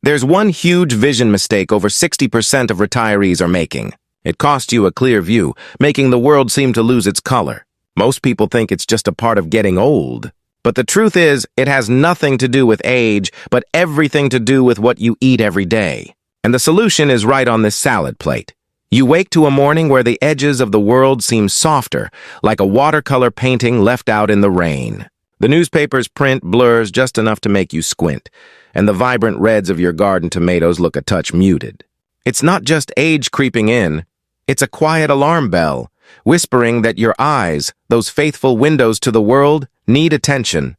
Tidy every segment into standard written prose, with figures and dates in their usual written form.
There's one huge vision mistake over 60% of retirees are making. It costs you a clear view, making the world seem to lose its color. Most people think it's just a part of getting old. But the truth is, it has nothing to do with age, but everything to do with what you eat every day. And the solution is right on this salad plate. You wake to a morning where the edges of the world seem softer, like a watercolor painting left out in the rain. The newspaper's print blurs just enough to make you squint, and the vibrant reds of your garden tomatoes look a touch muted. It's not just age creeping in, it's a quiet alarm bell, whispering that your eyes, those faithful windows to the world, need attention.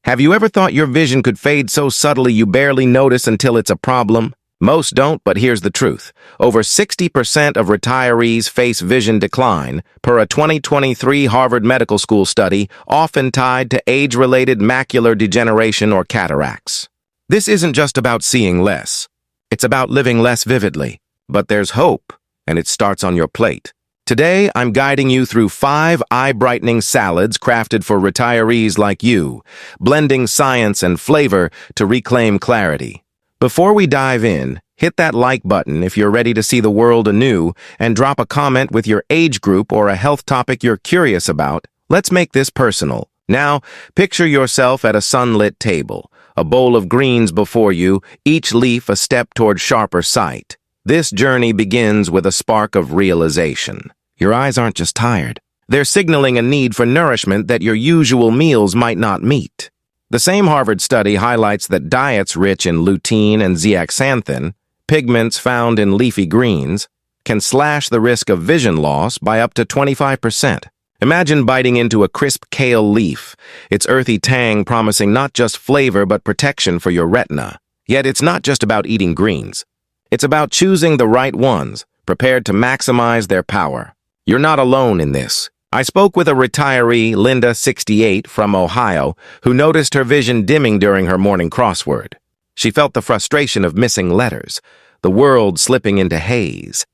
Have you ever thought your vision could fade so subtly you barely notice until it's a problem? Most don't, but here's the truth. Over 60% of retirees face vision decline, per a 2023 Harvard Medical School study, often tied to age-related macular degeneration or cataracts. This isn't just about seeing less. It's about living less vividly. But there's hope, and it starts on your plate. Today, I'm guiding you through 5 eye-brightening salads crafted for retirees like you, blending science and flavor to reclaim clarity. Before we dive in, hit that like button if you're ready to see the world anew, and drop a comment with your age group or a health topic you're curious about. Let's make this personal. Now, picture yourself at a sunlit table, a bowl of greens before you, each leaf a step toward sharper sight. This journey begins with a spark of realization. Your eyes aren't just tired. They're signaling a need for nourishment that your usual meals might not meet. The same Harvard study highlights that diets rich in lutein and zeaxanthin, pigments found in leafy greens, can slash the risk of vision loss by up to 25%. Imagine biting into a crisp kale leaf, its earthy tang promising not just flavor but protection for your retina. Yet it's not just about eating greens. It's about choosing the right ones, prepared to maximize their power. You're not alone in this. I spoke with a retiree, Linda, 68, from Ohio, who noticed her vision dimming during her morning crossword. She felt the frustration of missing letters, the world slipping into haze.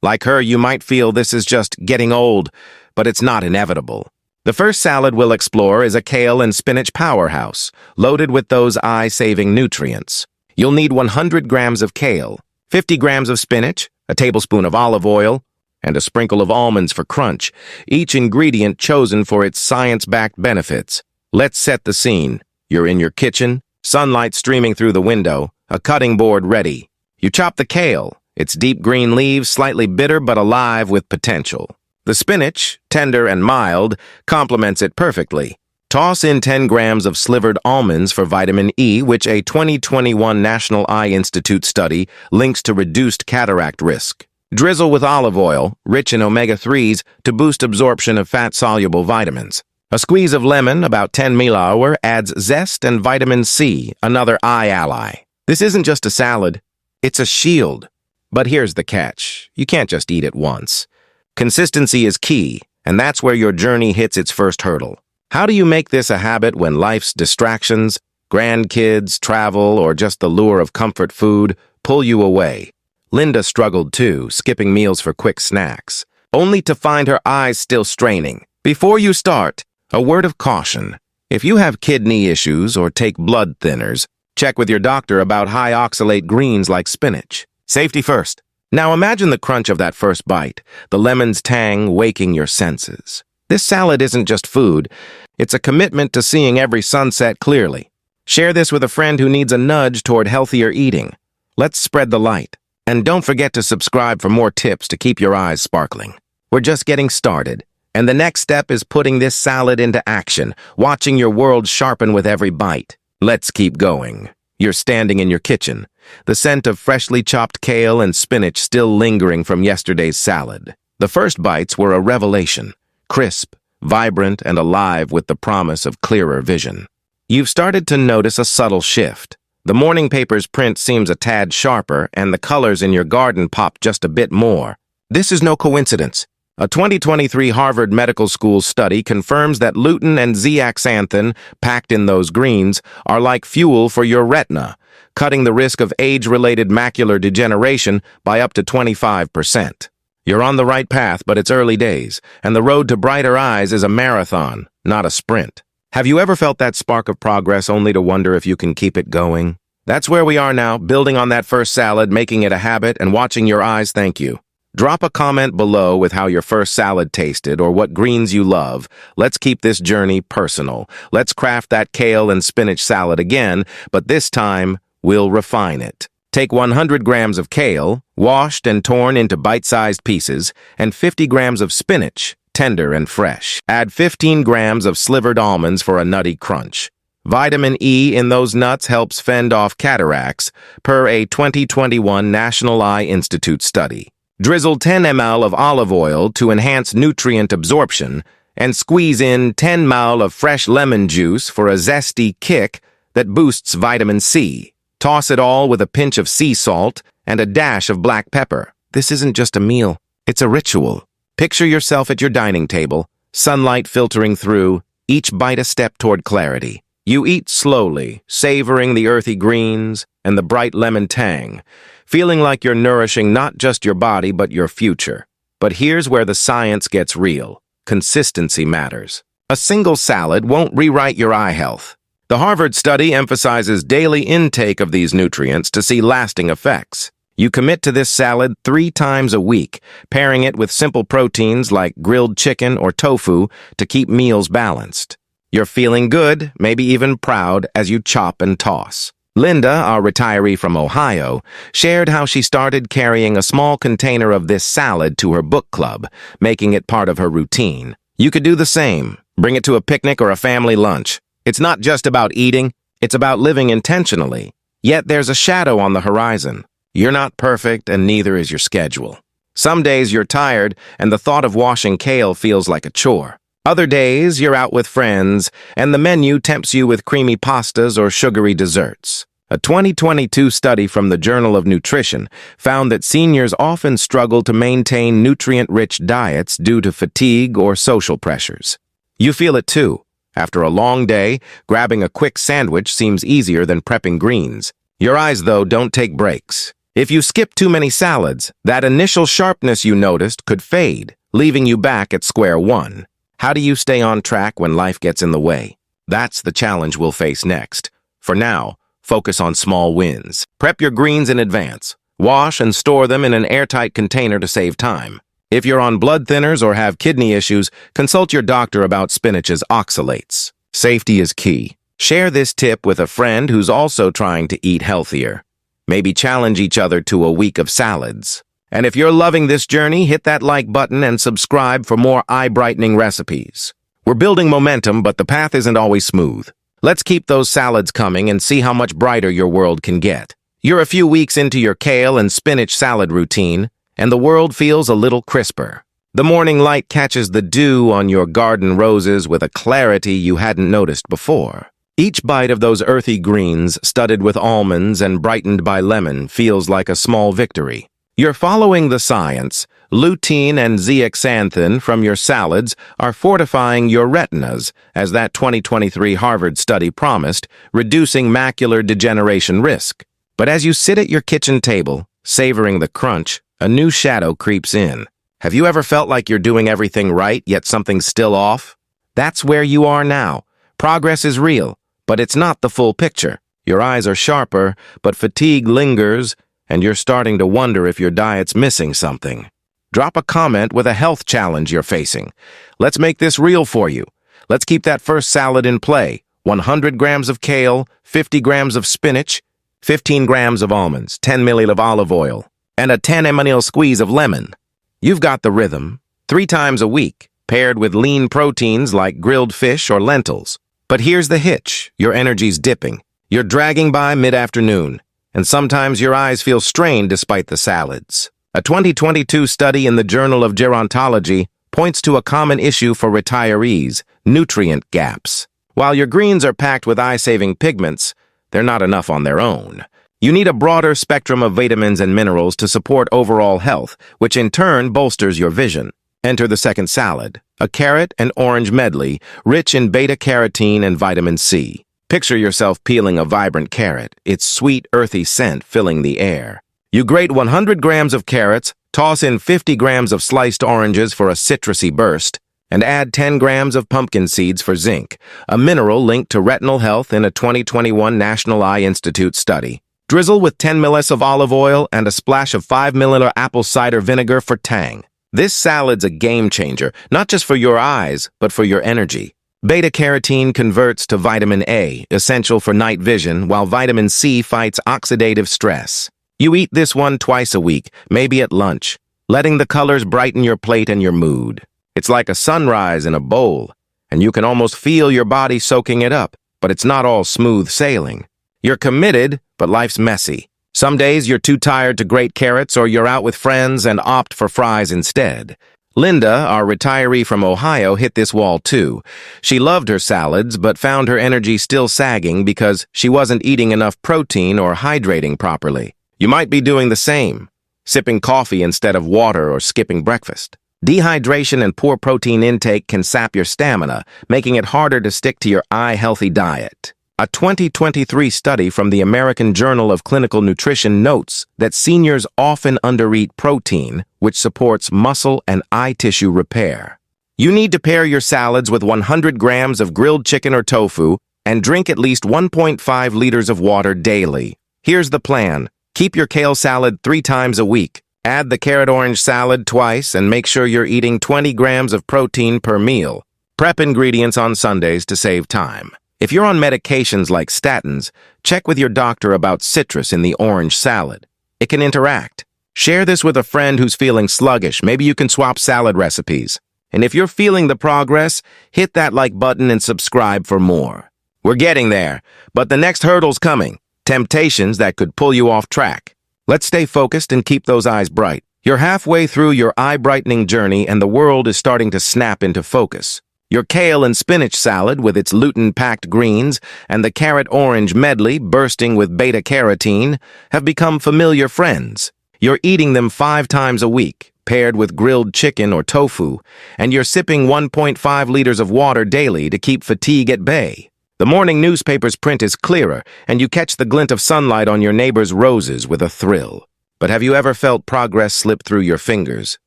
Like her, you might feel this is just getting old, but it's not inevitable. The first salad we'll explore is a kale and spinach powerhouse, loaded with those eye-saving nutrients. You'll need 100 grams of kale, 50 grams of spinach, a tablespoon of olive oil, and a sprinkle of almonds for crunch, each ingredient chosen for its science-backed benefits. Let's set the scene. You're in your kitchen, sunlight streaming through the window, a cutting board ready. You chop the kale, its deep green leaves slightly bitter but alive with potential. The spinach, tender and mild, complements it perfectly. Toss in 10 grams of slivered almonds for vitamin E, which a 2021 National Eye Institute study links to reduced cataract risk. Drizzle with olive oil, rich in omega-3s, to boost absorption of fat-soluble vitamins. A squeeze of lemon, about 10 milliliters, adds zest and vitamin C, another eye ally. This isn't just a salad, it's a shield. But here's the catch. You can't just eat it once. Consistency is key, and that's where your journey hits its first hurdle. How do you make this a habit when life's distractions, grandkids, travel, or just the lure of comfort food pull you away? Linda struggled too, skipping meals for quick snacks, only to find her eyes still straining. Before you start, a word of caution. If you have kidney issues or take blood thinners, check with your doctor about high oxalate greens like spinach. Safety first. Now imagine the crunch of that first bite, the lemon's tang waking your senses. This salad isn't just food, it's a commitment to seeing every sunset clearly. Share this with a friend who needs a nudge toward healthier eating. Let's spread the light. And don't forget to subscribe for more tips to keep your eyes sparkling. We're just getting started, and the next step is putting this salad into action, watching your world sharpen with every bite. Let's keep going. You're standing in your kitchen, the scent of freshly chopped kale and spinach still lingering from yesterday's salad. The first bites were a revelation, crisp, vibrant, and alive with the promise of clearer vision. You've started to notice a subtle shift. The morning paper's print seems a tad sharper, and the colors in your garden pop just a bit more. This is no coincidence. A 2023 Harvard Medical School study confirms that lutein and zeaxanthin, packed in those greens, are like fuel for your retina, cutting the risk of age-related macular degeneration by up to 25%. You're on the right path, but it's early days, and the road to brighter eyes is a marathon, not a sprint. Have you ever felt that spark of progress only to wonder if you can keep it going? That's where we are now, building on that first salad, making it a habit, and watching your eyes thank you. Drop a comment below with how your first salad tasted or what greens you love. Let's keep this journey personal. Let's craft that kale and spinach salad again, but this time, we'll refine it. Take 100 grams of kale, washed and torn into bite-sized pieces, and 50 grams of spinach, tender and fresh. Add 15 grams of slivered almonds for a nutty crunch. Vitamin E in those nuts helps fend off cataracts, per a 2021 National Eye Institute study. Drizzle 10 ml of olive oil to enhance nutrient absorption, and squeeze in 10 ml of fresh lemon juice for a zesty kick that boosts vitamin C. Toss it all with a pinch of sea salt and a dash of black pepper. This isn't just a meal, it's a ritual. Picture yourself at your dining table, sunlight filtering through, each bite a step toward clarity. You eat slowly, savoring the earthy greens and the bright lemon tang, feeling like you're nourishing not just your body but your future. But here's where the science gets real. Consistency matters. A single salad won't rewrite your eye health. The Harvard study emphasizes daily intake of these nutrients to see lasting effects. You commit to this salad 3 times a week, pairing it with simple proteins like grilled chicken or tofu to keep meals balanced. You're feeling good, maybe even proud, as you chop and toss. Linda, our retiree from Ohio, shared how she started carrying a small container of this salad to her book club, making it part of her routine. You could do the same. Bring it to a picnic or a family lunch. It's not just about eating, it's about living intentionally. Yet there's a shadow on the horizon. You're not perfect, and neither is your schedule. Some days you're tired, and the thought of washing kale feels like a chore. Other days, you're out with friends, and the menu tempts you with creamy pastas or sugary desserts. A 2022 study from the Journal of Nutrition found that seniors often struggle to maintain nutrient-rich diets due to fatigue or social pressures. You feel it too. After a long day, grabbing a quick sandwich seems easier than prepping greens. Your eyes, though, don't take breaks. If you skip too many salads, that initial sharpness you noticed could fade, leaving you back at square one. How do you stay on track when life gets in the way? That's the challenge we'll face next. For now, focus on small wins. Prep your greens in advance. Wash and store them in an airtight container to save time. If you're on blood thinners or have kidney issues, consult your doctor about spinach's oxalates. Safety is key. Share this tip with a friend who's also trying to eat healthier. Maybe challenge each other to a week of salads. And if you're loving this journey, hit that like button and subscribe for more eye-brightening recipes. We're building momentum, but the path isn't always smooth. Let's keep those salads coming and see how much brighter your world can get. You're a few weeks into your kale and spinach salad routine, and the world feels a little crisper. The morning light catches the dew on your garden roses with a clarity you hadn't noticed before. Each bite of those earthy greens, studded with almonds and brightened by lemon, feels like a small victory. You're following the science. Lutein and zeaxanthin from your salads are fortifying your retinas, as that 2023 Harvard study promised, reducing macular degeneration risk. But as you sit at your kitchen table, savoring the crunch, a new shadow creeps in. Have you ever felt like you're doing everything right, yet something's still off? That's where you are now. Progress is real, but it's not the full picture. Your eyes are sharper, but fatigue lingers, and you're starting to wonder if your diet's missing something. Drop a comment with a health challenge you're facing. Let's make this real for you. Let's keep that first salad in play. 100 grams of kale, 50 grams of spinach, 15 grams of almonds, 10 ml of olive oil, and a 10 ml squeeze of lemon. You've got the rhythm. 3 times a week, paired with lean proteins like grilled fish or lentils. But here's the hitch. Your energy's dipping. You're dragging by mid-afternoon, and sometimes your eyes feel strained despite the salads. A 2022 study in the Journal of Gerontology points to a common issue for retirees: nutrient gaps. While your greens are packed with eye-saving pigments, they're not enough on their own. You need a broader spectrum of vitamins and minerals to support overall health, which in turn bolsters your vision. Enter the second salad, a carrot and orange medley rich in beta-carotene and vitamin C. Picture yourself peeling a vibrant carrot, its sweet, earthy scent filling the air. You grate 100 grams of carrots, toss in 50 grams of sliced oranges for a citrusy burst, and add 10 grams of pumpkin seeds for zinc, a mineral linked to retinal health in a 2021 National Eye Institute study. Drizzle with 10 ml of olive oil and a splash of 5 ml apple cider vinegar for tang. This salad's a game changer, not just for your eyes, but for your energy. Beta-carotene converts to vitamin A, essential for night vision, while vitamin C fights oxidative stress. You eat this one twice a week, maybe at lunch, letting the colors brighten your plate and your mood. It's like a sunrise in a bowl, and you can almost feel your body soaking it up, but it's not all smooth sailing. You're committed, but life's messy. Some days you're too tired to grate carrots, or you're out with friends and opt for fries instead. Linda, our retiree from Ohio, hit this wall too. She loved her salads, but found her energy still sagging because she wasn't eating enough protein or hydrating properly. You might be doing the same, sipping coffee instead of water or skipping breakfast. Dehydration and poor protein intake can sap your stamina, making it harder to stick to your eye-healthy diet. A 2023 study from the American Journal of Clinical Nutrition notes that seniors often undereat protein, which supports muscle and eye tissue repair. You need to pair your salads with 100 grams of grilled chicken or tofu and drink at least 1.5 liters of water daily. Here's the plan. Keep your kale salad 3 times a week. Add the carrot-orange salad twice and make sure you're eating 20 grams of protein per meal. Prep ingredients on Sundays to save time. If you're on medications like statins, check with your doctor about citrus in the orange salad. It can interact. Share this with a friend who's feeling sluggish. Maybe you can swap salad recipes. And if you're feeling the progress, hit that like button and subscribe for more. We're getting there, but the next hurdle's coming. Temptations that could pull you off track. Let's stay focused and keep those eyes bright. You're halfway through your eye-brightening journey and the world is starting to snap into focus. Your kale and spinach salad with its lutein-packed greens and the carrot-orange medley bursting with beta-carotene have become familiar friends. You're eating them 5 times a week, paired with grilled chicken or tofu, and you're sipping 1.5 liters of water daily to keep fatigue at bay. The morning newspaper's print is clearer, and you catch the glint of sunlight on your neighbor's roses with a thrill. But have you ever felt progress slip through your fingers,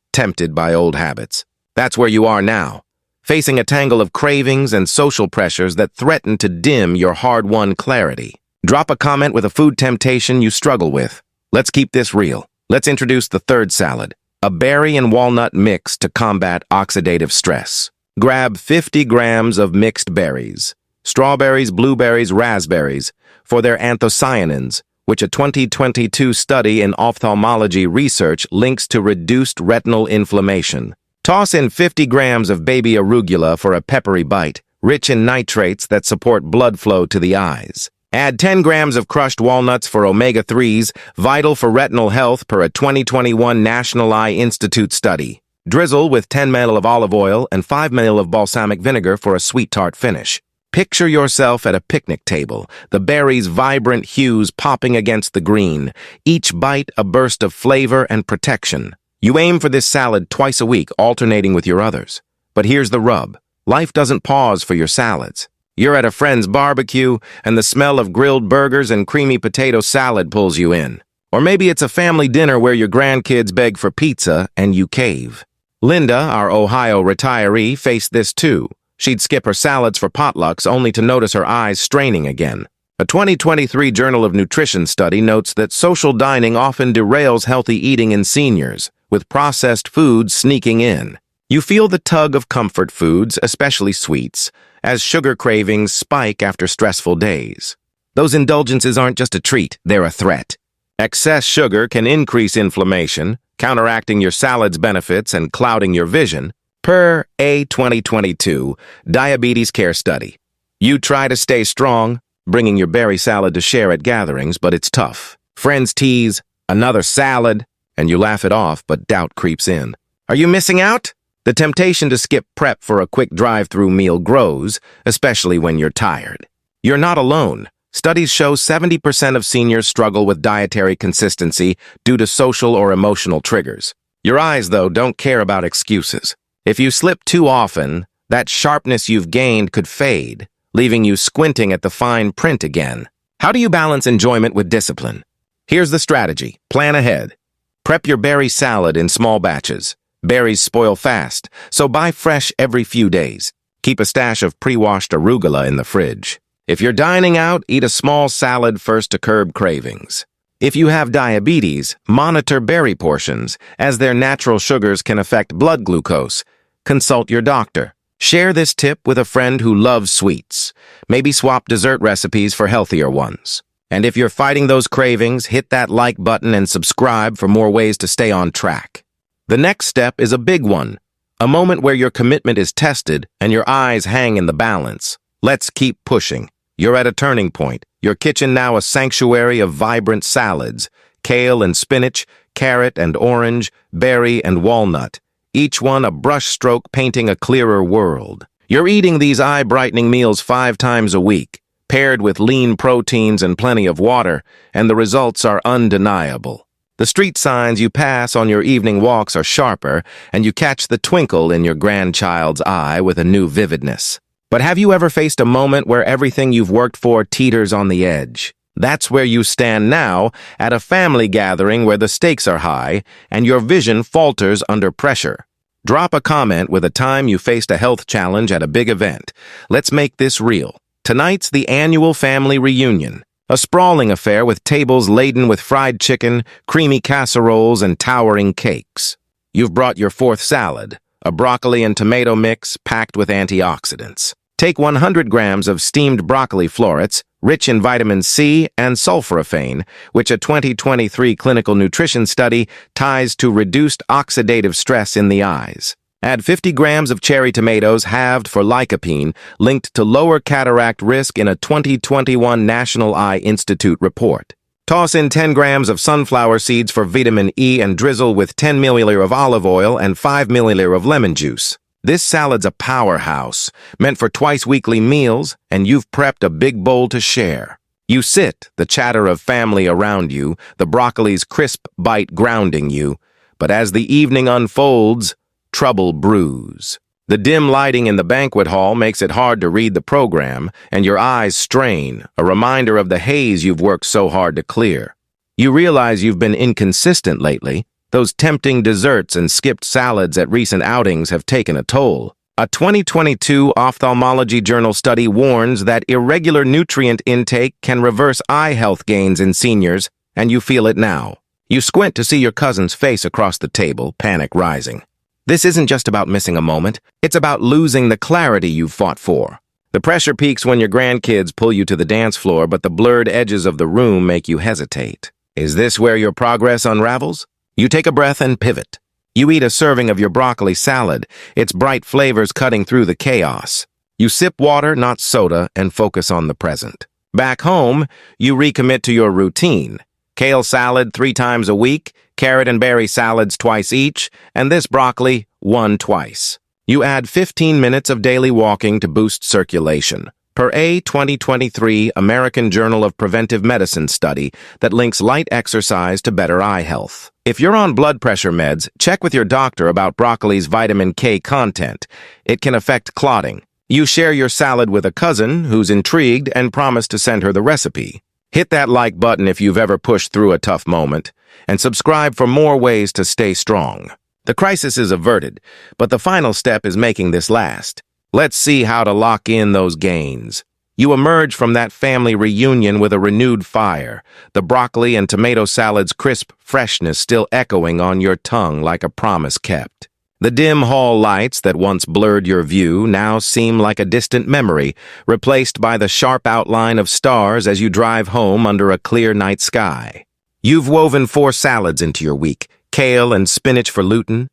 tempted by old habits? That's where you are now, facing a tangle of cravings and social pressures that threaten to dim your hard-won clarity. Drop a comment with a food temptation you struggle with. Let's keep this real. Let's introduce the third salad, a berry and walnut mix to combat oxidative stress. Grab 50 grams of mixed berries, strawberries, blueberries, raspberries, for their anthocyanins, which a 2022 study in ophthalmology research links to reduced retinal inflammation. Toss in 50 grams of baby arugula for a peppery bite, rich in nitrates that support blood flow to the eyes. Add 10 grams of crushed walnuts for omega-3s, vital for retinal health per a 2021 National Eye Institute study. Drizzle with 10 ml of olive oil and 5 ml of balsamic vinegar for a sweet tart finish. Picture yourself at a picnic table, the berries' vibrant hues popping against the green, each bite a burst of flavor and protection. You aim for this salad twice a week, alternating with your others. But here's the rub. Life doesn't pause for your salads. You're at a friend's barbecue, and the smell of grilled burgers and creamy potato salad pulls you in. Or maybe it's a family dinner where your grandkids beg for pizza and you cave. Linda, our Ohio retiree, faced this too. She'd skip her salads for potlucks only to notice her eyes straining again. A 2023 Journal of Nutrition study notes that social dining often derails healthy eating in seniors, with processed foods sneaking in. You feel the tug of comfort foods, especially sweets, as sugar cravings spike after stressful days. Those indulgences aren't just a treat, they're a threat. Excess sugar can increase inflammation, counteracting your salad's benefits and clouding your vision, per a 2022 Diabetes Care Study. You try to stay strong, bringing your berry salad to share at gatherings, but it's tough. Friends tease, another salad, and you laugh it off, but doubt creeps in. Are you missing out? The temptation to skip prep for a quick drive-through meal grows, especially when you're tired. You're not alone. Studies show 70% of seniors struggle with dietary consistency due to social or emotional triggers. Your eyes, though, don't care about excuses. If you slip too often, that sharpness you've gained could fade, leaving you squinting at the fine print again. How do you balance enjoyment with discipline? Here's the strategy. Plan ahead. Prep your berry salad in small batches. Berries spoil fast, so buy fresh every few days. Keep a stash of pre-washed arugula in the fridge. If you're dining out, eat a small salad first to curb cravings. If you have diabetes, monitor berry portions, as their natural sugars can affect blood glucose. Consult your doctor. Share this tip with a friend who loves sweets. Maybe swap dessert recipes for healthier ones. And if you're fighting those cravings, hit that like button and subscribe for more ways to stay on track. The next step is a big one, a moment where your commitment is tested and your eyes hang in the balance. Let's keep pushing. You're at a turning point. Your kitchen now a sanctuary of vibrant salads, kale and spinach, carrot and orange, berry and walnut, each one a brushstroke painting a clearer world. You're eating these eye-brightening meals 5 times a week, paired with lean proteins and plenty of water, and the results are undeniable. The street signs you pass on your evening walks are sharper, and you catch the twinkle in your grandchild's eye with a new vividness. But have you ever faced a moment where everything you've worked for teeters on the edge? That's where you stand now, at a family gathering where the stakes are high, and your vision falters under pressure. Drop a comment with a time you faced a health challenge at a big event. Let's make this real. Tonight's the annual family reunion, a sprawling affair with tables laden with fried chicken, creamy casseroles, and towering cakes. You've brought your 4th salad, a broccoli and tomato mix packed with antioxidants. Take 100 grams of steamed broccoli florets, rich in vitamin C and sulforaphane, which a 2023 clinical nutrition study ties to reduced oxidative stress in the eyes. Add 50 grams of cherry tomatoes halved for lycopene, linked to lower cataract risk in a 2021 National Eye Institute report. Toss in 10 grams of sunflower seeds for vitamin E and drizzle with 10 milliliters of olive oil and 5 milliliters of lemon juice. This salad's a powerhouse, meant for twice-weekly meals, and you've prepped a big bowl to share. You sit, the chatter of family around you, the broccoli's crisp bite grounding you. But as the evening unfolds, trouble brews. The dim lighting in the banquet hall makes it hard to read the program, and your eyes strain, a reminder of the haze you've worked so hard to clear. You realize you've been inconsistent lately. Those tempting desserts and skipped salads at recent outings have taken a toll. A 2022 Ophthalmology Journal study warns that irregular nutrient intake can reverse eye health gains in seniors, and you feel it now. You squint to see your cousin's face across the table, panic rising. This isn't just about missing a moment. It's about losing the clarity you've fought for. The pressure peaks when your grandkids pull you to the dance floor, but the blurred edges of the room make you hesitate. Is this where your progress unravels? You take a breath and pivot. You eat a serving of your broccoli salad, its bright flavors cutting through the chaos. You sip water, not soda, and focus on the present. Back home, you recommit to your routine. Kale salad 3 times a week, carrot and berry salads twice each, and this broccoli, 1 twice. You add 15 minutes of daily walking to boost circulation. Per a 2023 American Journal of Preventive Medicine study that links light exercise to better eye health. If you're on blood pressure meds, check with your doctor about broccoli's vitamin K content. It can affect clotting. You share your salad with a cousin who's intrigued and promise to send her the recipe. Hit that like button if you've ever pushed through a tough moment, and subscribe for more ways to stay strong. The crisis is averted, but the final step is making this last. Let's see how to lock in those gains. You emerge from that family reunion with a renewed fire, the broccoli and tomato salad's crisp freshness still echoing on your tongue like a promise kept. The dim hall lights that once blurred your view now seem like a distant memory, replaced by the sharp outline of stars as you drive home under a clear night sky. You've woven 4 salads into your week, kale and spinach for lutein,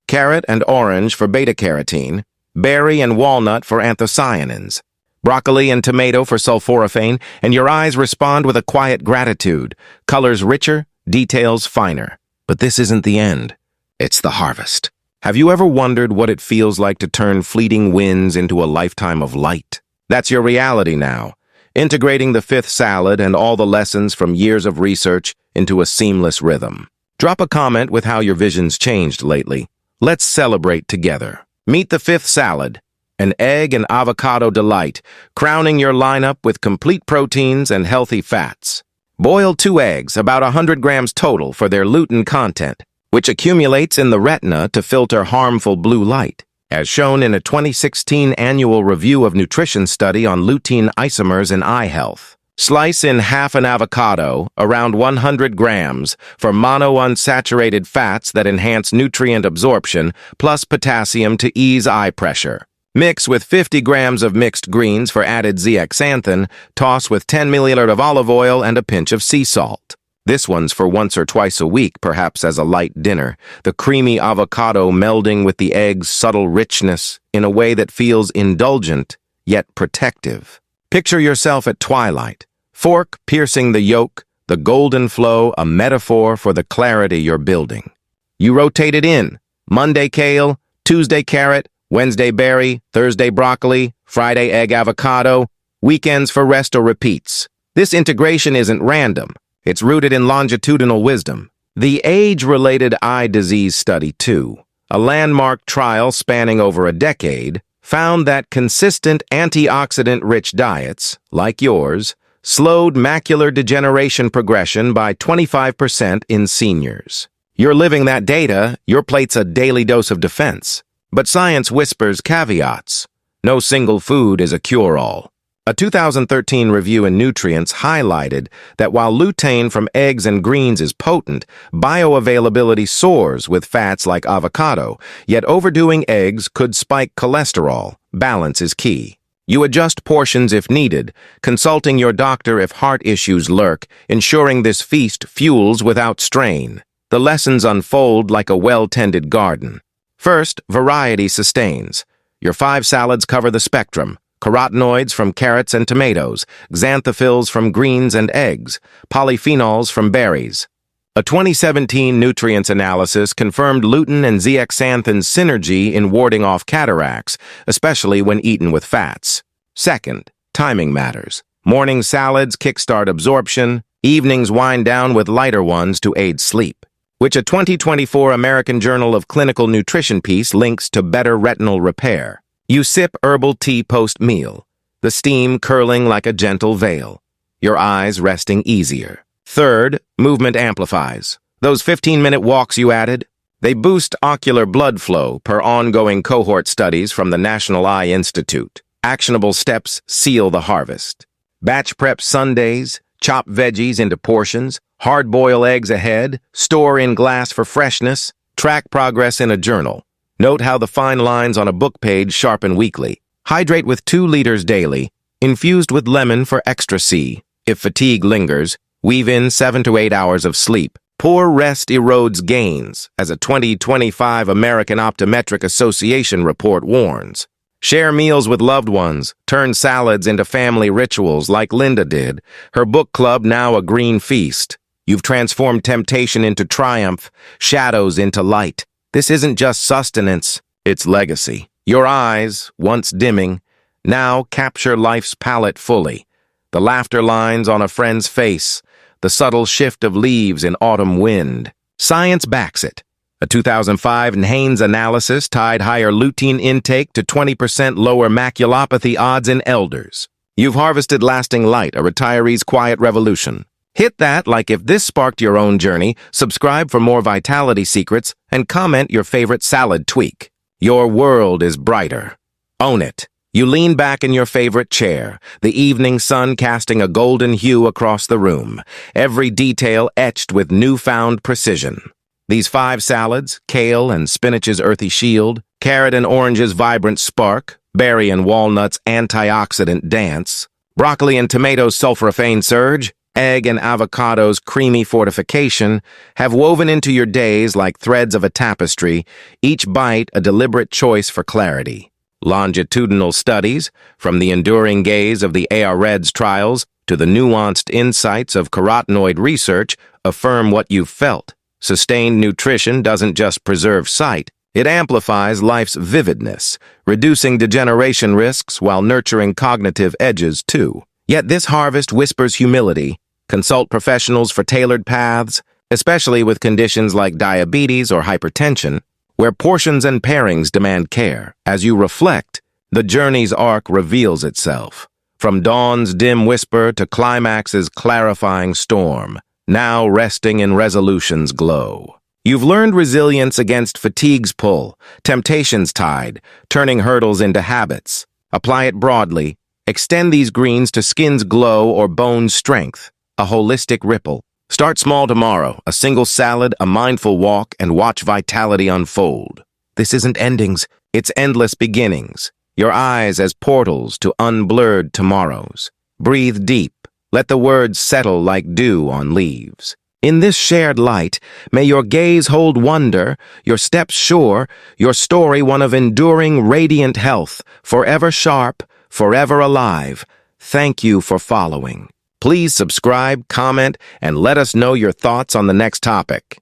carrot and orange for beta-carotene, berry and walnut for anthocyanins, broccoli and tomato for sulforaphane, and your eyes respond with a quiet gratitude, colors richer, details finer. But this isn't the end. It's the harvest. Have you ever wondered what it feels like to turn fleeting winds into a lifetime of light? That's your reality now, integrating the 5th salad and all the lessons from years of research into a seamless rhythm. Drop a comment with how your vision's changed lately. Let's celebrate together. Meet the 5th salad, an egg and avocado delight, crowning your lineup with complete proteins and healthy fats. Boil 2 eggs, about 100 grams total for their lutein content. which accumulates in the retina to filter harmful blue light, as shown in a 2016 annual review of nutrition study on lutein isomers in eye health. Slice in half an avocado, around 100 grams, for monounsaturated fats that enhance nutrient absorption, plus potassium to ease eye pressure. Mix with 50 grams of mixed greens for added zeaxanthin, toss with 10 milliliters of olive oil and a pinch of sea salt. This one's for once or twice a week, perhaps as a light dinner, the creamy avocado melding with the egg's subtle richness in a way that feels indulgent, yet protective. Picture yourself at twilight, fork piercing the yolk, the golden flow, a metaphor for the clarity you're building. You rotate it in, Monday kale, Tuesday carrot, Wednesday berry, Thursday broccoli, Friday egg avocado, weekends for rest or repeats. This integration isn't random. It's rooted in longitudinal wisdom. The age-related eye disease study, too, a landmark trial spanning over a decade, found that consistent antioxidant-rich diets, like yours, slowed macular degeneration progression by 25% in seniors. You're living that data, your plate's a daily dose of defense. But science whispers caveats. No single food is a cure-all. A 2013 review in Nutrients highlighted that while lutein from eggs and greens is potent, bioavailability soars with fats like avocado, yet overdoing eggs could spike cholesterol. Balance is key. You adjust portions if needed, consulting your doctor if heart issues lurk, ensuring this feast fuels without strain. The lessons unfold like a well-tended garden. First, variety sustains. Your 5 salads cover the spectrum. Carotenoids from carrots and tomatoes, xanthophylls from greens and eggs, polyphenols from berries. A 2017 nutrients analysis confirmed lutein and zeaxanthin synergy in warding off cataracts, especially when eaten with fats. Second, timing matters. Morning salads kickstart absorption, evenings wind down with lighter ones to aid sleep, which a 2024 American Journal of Clinical Nutrition piece links to better retinal repair. You sip herbal tea post-meal, the steam curling like a gentle veil, your eyes resting easier. Third, movement amplifies. Those 15-minute walks you added, they boost ocular blood flow per ongoing cohort studies from the National Eye Institute. Actionable steps seal the harvest. Batch prep Sundays, chop veggies into portions, hard-boil eggs ahead, store in glass for freshness, track progress in a journal. Note how the fine lines on a book page sharpen weekly. Hydrate with 2 liters daily, infused with lemon for extra C. If fatigue lingers, weave in 7 to 8 hours of sleep. Poor rest erodes gains, as a 2025 American Optometric Association report warns. Share meals with loved ones. Turn salads into family rituals like Linda did. Her book club now a green feast. You've transformed temptation into triumph, shadows into light. This isn't just sustenance, it's legacy. Your eyes, once dimming, now capture life's palette fully. The laughter lines on a friend's face, the subtle shift of leaves in autumn wind. Science backs it. A 2005 Haynes analysis tied higher lutein intake to 20% lower maculopathy odds in elders. You've harvested lasting light, a retiree's quiet revolution. Hit that like if this sparked your own journey, subscribe for more vitality secrets, and comment your favorite salad tweak. Your world is brighter. Own it. You lean back in your favorite chair, the evening sun casting a golden hue across the room, every detail etched with newfound precision. These 5 salads, kale and spinach's earthy shield, carrot and orange's vibrant spark, berry and walnut's antioxidant dance, broccoli and tomato's sulforaphane surge, egg and avocado's creamy fortification, have woven into your days like threads of a tapestry, each bite a deliberate choice for clarity. Longitudinal studies, from the enduring gaze of the AREDS trials to the nuanced insights of carotenoid research, affirm what you've felt. Sustained nutrition doesn't just preserve sight, it amplifies life's vividness, reducing degeneration risks while nurturing cognitive edges too. Yet this harvest whispers humility. Consult professionals for tailored paths, especially with conditions like diabetes or hypertension, where portions and pairings demand care. As you reflect, the journey's arc reveals itself. From dawn's dim whisper to climax's clarifying storm, now resting in resolution's glow. You've learned resilience against fatigue's pull, temptation's tide, turning hurdles into habits. Apply it broadly. Extend these greens to skin's glow or bone's strength, a holistic ripple. Start small tomorrow, a single salad, a mindful walk, and watch vitality unfold. This isn't endings, it's endless beginnings. Your eyes as portals to unblurred tomorrows. Breathe deep. Let the words settle like dew on leaves. In this shared light, may your gaze hold wonder, your steps sure, your story one of enduring, radiant health, forever sharp, forever alive. Thank you for following. Please subscribe, comment, and let us know your thoughts on the next topic.